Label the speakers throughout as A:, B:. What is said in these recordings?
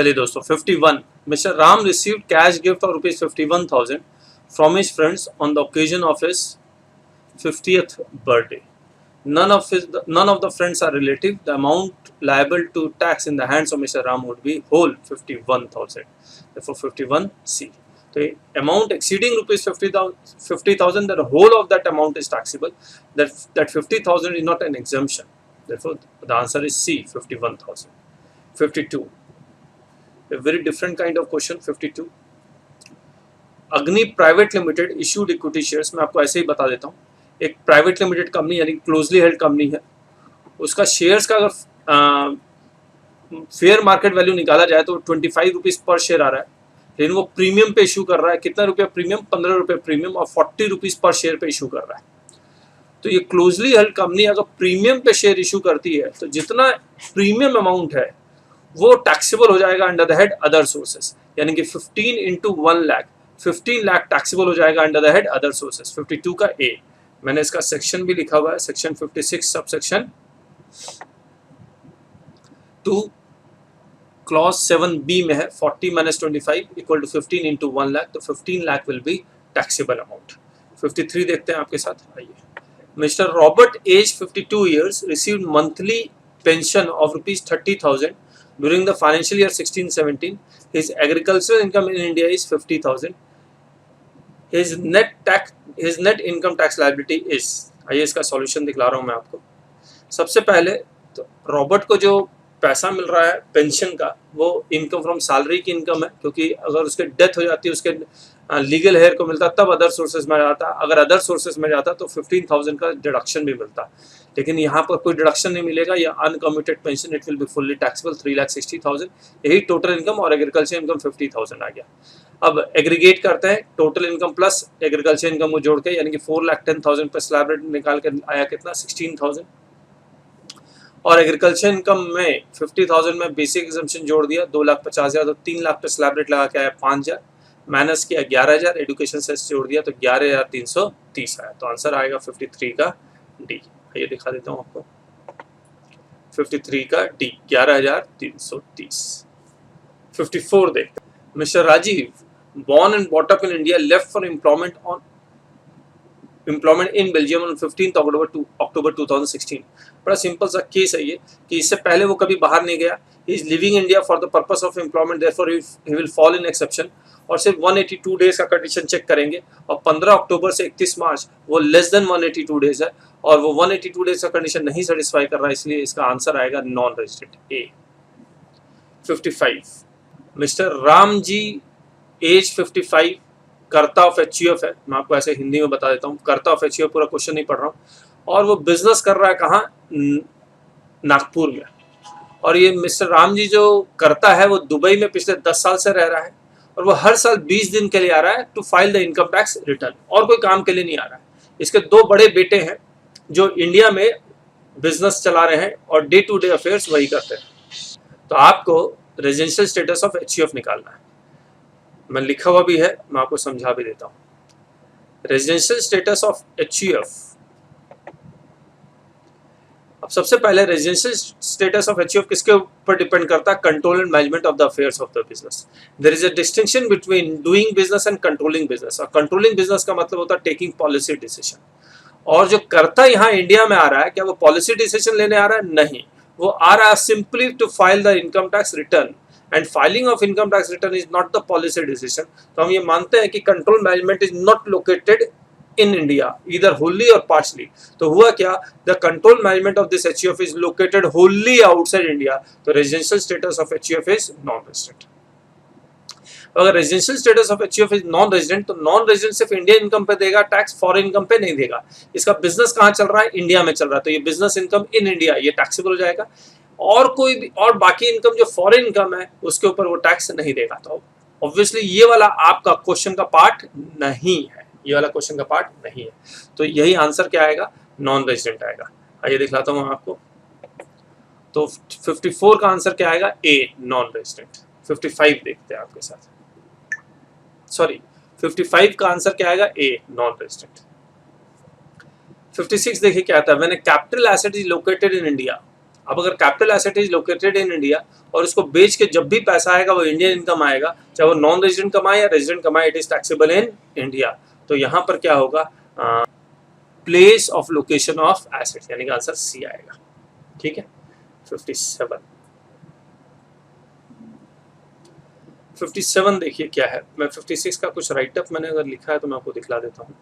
A: चलिए दोस्तों 51 mister Ram received cash gift of rupees 51,000 from his friends on the occasion of his 50th birthday. None of the friends are relative. The amount liable to tax in the hands of Mr. Ram would be whole 51,000. Therefore 51C. So amount exceeding rupees 50,000, the whole of that amount is taxable. That 50,000 is not an exemption. Therefore the answer is C, 51,000. 52. A very different kind of question. 52. अग्नि private limited issued equity shares. मैं आपको ऐसे ही बता देता हूँ. एक private limited company यानी closely held company है, उसका शेयर्स का अगर फेयर मार्केट वैल्यू निकाला जाए तो 25 रुपीज़ पर शेयर आ रहा है, लेकिन वो प्रीमियम पे इशू कर रहा है. कितना रुपया प्रीमियम? 15 रुपये प्रीमियम और 40 रुपीज़ पर शेयर पे इशू कर रहा है. तो ये क्लोजली हेल्ड कंपनी अगर प्रीमियम पे शेयर इशू करती है तो जितना प्रीमियम अमाउंट है वो टैक्सेबल हो जाएगा under the head other sources, यानी कि 15 इंटू 1 लाख, 15 लाख टैक्सेबल हो जाएगा under the head other sources. 52 का ए. मैंने इसका सेक्शन भी लिखा हुआ है, section 56 sub section 2 clause 7B में है. 40 minus 25 equal to 15 into 1 lakh, तो 15 lakh will be taxable amount. 53 देखते हैं आपके साथ. आइए. Mister Robert age 52 years received monthly pension of rupees 30,000 during the financial year 16-17. His agricultural income in India is 50,000. His net income tax liability is. आइए इसका solution दिखला रहा हूँ मैं आपको. सबसे पहले तो रॉबर्ट को जो पैसा मिल रहा है पेंशन का वो इनकम फ्रॉम सैलरी की इनकम है, क्योंकि अगर उसके डेथ हो जाती है उसके लीगल हेयर को मिलता तब अदर सोर्सेज में जाता. अगर अदर सोर्सेज में जाता तो 15,000 का डिडक्शन भी मिलता, लेकिन यहाँ पर कोई डिडक्शन नहीं मिलेगा. या uncommitted pension it will be fully taxable 3,60,000. यही टोटल इनकम और एग्रीकल्चर इनकम 50,000 आ गया. अब एग्रीगेट करते हैं total income plus agriculture income को जोड़ के, यानी कि 4,10,000 पर स्लैब रेट निकाल कर आया कितना 16,000. और एग्रीकल्चर इनकम में 50,000 में बेसिक एग्जम्पशन जोड़ दिया 2,50,000, तो 3 लाख पर स्लैब रेट लगा के आया 5,000, माइनस किया 11,000, एजुकेशन सेस जोड़ दिया तो 11,330 आया. तो आंसर आएगा 53 का डी. ये दिखा देता हूँ आपको. 53 का डी 11,330. 54 देखते हैं. Mister Rajiv born and brought up in India left for employment in Belgium on 15th October 2016. बड़ा सिंपल सा केस है ये कि इससे पहले वो कभी बाहर नहीं गया. He is living India for the purpose of employment, therefore he will fall in exception. और सिर्फ 182 डेज का कंडीशन चेक करेंगे और 15 अक्टूबर से 31 मार्च वो लेस देन 182 डेज है और वो 182 डेज का कंडीशन नहीं सेटिस्फाई कर रहा है, इसलिए इसका आंसर आएगा नॉन रेजिडेंट ए. 55 मिस्टर राम जी एज 55, कर्ता ऑफ एचयूएफ है. मैं आपको ऐसे हिंदी में बता देता हूँ. कर्ता ऑफ एचयूएफ पूरा क्वेश्चन नहीं पढ़ रहा हूँ. और वो बिजनेस कर रहा है कहाँ? नागपुर में. और ये मिस्टर राम जी जो करता है वो दुबई में पिछले 10 साल से रह रहा है और वो हर साल 20 दिन के लिए आ रहा है to file the income tax return, और कोई काम के लिए नहीं आ रहा है. इसके 2 बड़े बेटे हैं जो इंडिया में बिजनेस चला रहे हैं और डे टू डे अफेयर्स वही करते हैं. तो आपको रेजिडेंशियल स्टेटस ऑफ एचयूएफ निकालना है. मैं लिखा हुआ भी है, मैं आपको समझा भी देता हूँ. Residential status of HUF. अब सबसे पहले रेजिडेंशियल स्टेटस ऑफ एचयूएफ किसके ऊपर डिपेंड करता है? Control and management of the affairs of the business. There is a distinction between doing business and controlling business. और कंट्रोलिंग बिजनेस का मतलब होता है टेकिंग पॉलिसी डिसीजन. और जो करता यहाँ इंडिया में आ रहा है, क्या वो पॉलिसी डिसीजन लेने आ रहा है? नहीं, वो आ रहा है simply to file the income tax return. And filing of income tax return is not the policy decision. तो हम ये मानते हैं कि control management is not located in India either wholly or partially. तो हुआ क्या? The control management of this HUF is located wholly outside India. तो residential status of HUF is non-resident. अगर residential status of HUF is non resident तो non resident सिर्फ India income पे देगा tax, foreign income पे नहीं देगा. इसका बिजनेस कहाँ चल रहा है? इंडिया में चल रहा है, तो ये बिजनेस इनकम इन इंडिया ये टैक्सेबल हो जाएगा. और कोई भी और बाकी इनकम जो फॉरेन इनकम है उसके ऊपर वो टैक्स नहीं देगा. तो ऑब्वियसली ये वाला आपका क्वेश्चन का पार्ट नहीं है, ये वाला क्वेश्चन का पार्ट नहीं है. तो यही आंसर क्या आएगा? नॉन रेजिडेंट आएगा. आइए दिखलाता हूँ आपको. तो 54 का आंसर क्या आएगा? ए, नॉन रेजिडेंट. 55 देखते हैं आपके साथ. सॉरी, 55 का आंसर क्या आएगा? ए, नॉन रेजिडेंट. 56 देखिए क्या आता है. When a capital asset is located in India अब अगर capital asset is located in India और उसको बेच के जब भी पैसा आएगा वो इंडियन इनकम आएगा, चाहे वो नॉन रेजिडेंट कमाए या रेजिडेंट कमाए, it is taxable in India. तो यहाँ पर क्या होगा, place of location of asset, यानी कि आंसर सी आएगा। ठीक है। 57 देखिए क्या है, मैं 56 का कुछ राइटअप मैंने अगर लिखा है तो मैं आपको दिखला देता हूँ।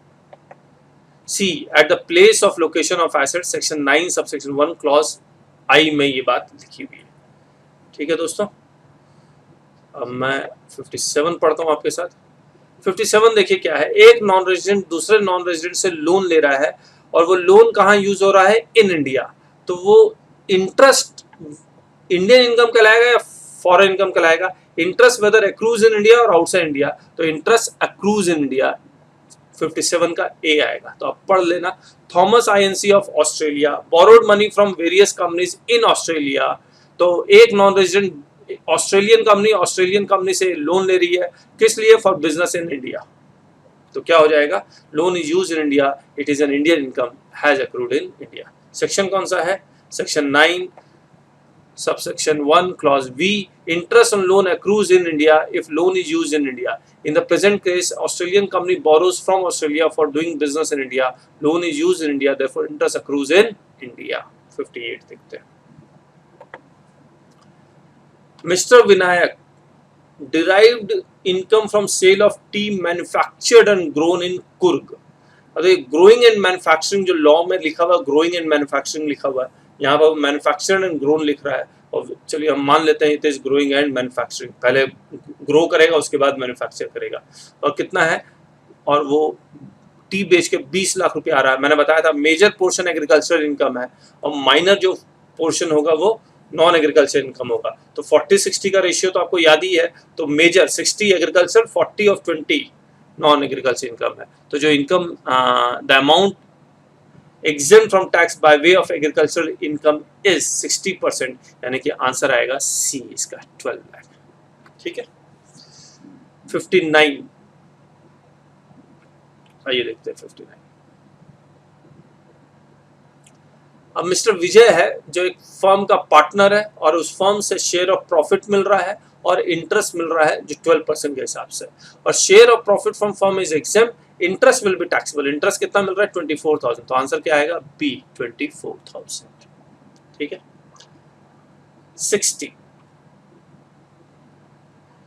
A: See at the place of location of asset, section 9 subsection 1 clause I में ये बात लिखी हुई है। ठीक है दोस्तों, अब मैं 57 पढ़ता हूँ आपके साथ। 57 देखिए क्या है, एक नॉन रेजिडेंट दूसरे नॉन रेजिडेंट से लोन ले रहा है और वो लोन कहाँ यूज हो रहा है, इन इंडिया, तो वो इंटरेस्ट इंडियन इनकम कहलाएगा या फॉरेन इनकम कहलाएगा? Interest whether accrues in India और आउटसाइड इंडिया, तो इंटरेस्ट एक्रूज इन इंडिया, 57 का ए आएगा। तो आप पढ़ लेना। Thomas INC of Australia borrowed money from various companies in Australia, तो एक नॉन रेजिडेंट ऑस्ट्रेलियन कंपनी से लोन ले रही है, किस लिए? For business in India. तो क्या हो जाएगा, loan is use in India, it is an Indian income has accrued in India. Section कौन सा है? Section 9 subsection 1 clause V, interest on loan accrues in India if loan is used in India. In the present case, Australian company borrows from Australia for doing business in India. Loan is used in India, therefore interest accrues in India. 58 देखते हैं। Mr. Vinayak derived income from sale of tea manufactured and grown in Coorg. अरे growing and manufacturing जो law में लिखा हुआ, growing and manufacturing लिखा हुआ है, यहाँ पर मैन्युफैक्चर्ड एंड ग्रोन लिख रहा है, और चलिए हम मान लेते हैं it is growing and manufacturing, पहले ग्रो करेगा उसके बाद मैन्युफैक्चर करेगा। और कितना है, और वो टी बेच के 20 लाख रुपए आ रहा है। मैंने बताया था मेजर पोर्शन एग्रीकल्चर इनकम है और माइनर जो पोर्शन होगा वो नॉन एग्रीकल्चर इनकम होगा। तो 40-60 का रेशियो तो आपको याद ही है। तो मेजर 60 एग्रीकल्चर, 40 और 20 नॉन एग्रीकल्चर इनकम है। तो जो income the amount exempt from tax by way of agricultural income is 60%, यानी कि आंसर आएगा सी इसका 12 लाख। ठीक है। 59 आइए देखते हैं 59। अब मिस्टर विजय है जो एक फर्म का पार्टनर है और उस फर्म से शेयर ऑफ प्रॉफिट मिल रहा है और इंटरेस्ट मिल रहा है जो 12% के हिसाब से, और share of profit from firm is exempt, interest will be taxable. Interest कितना मिल रहा है? 24,000। तो आंसर क्या आएगा? बी 24,000। ठीक है। 60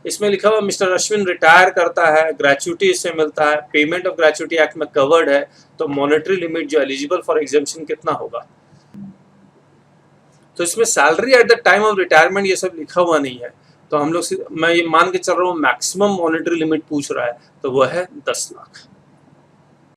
A: इसमें लिखा हुआ मिस्टर अश्विन रिटायर करता है, ग्रेचुटी इससे मिलता है, पेमेंट ऑफ ग्रेचुटी एक्ट में कवर्ड है, तो मॉनेटरी लिमिट जो एलिजिबल फॉर एग्जेम्पशन कितना होगा? तो इसमें salary at the time of retirement ये सब लिखा हुआ नहीं है, तो हम लोग मैं ये मान के चल रहा हूँ मैक्सिमम मॉनेटरी लिमिट पूछ रहा है, तो वो है 10 लाख।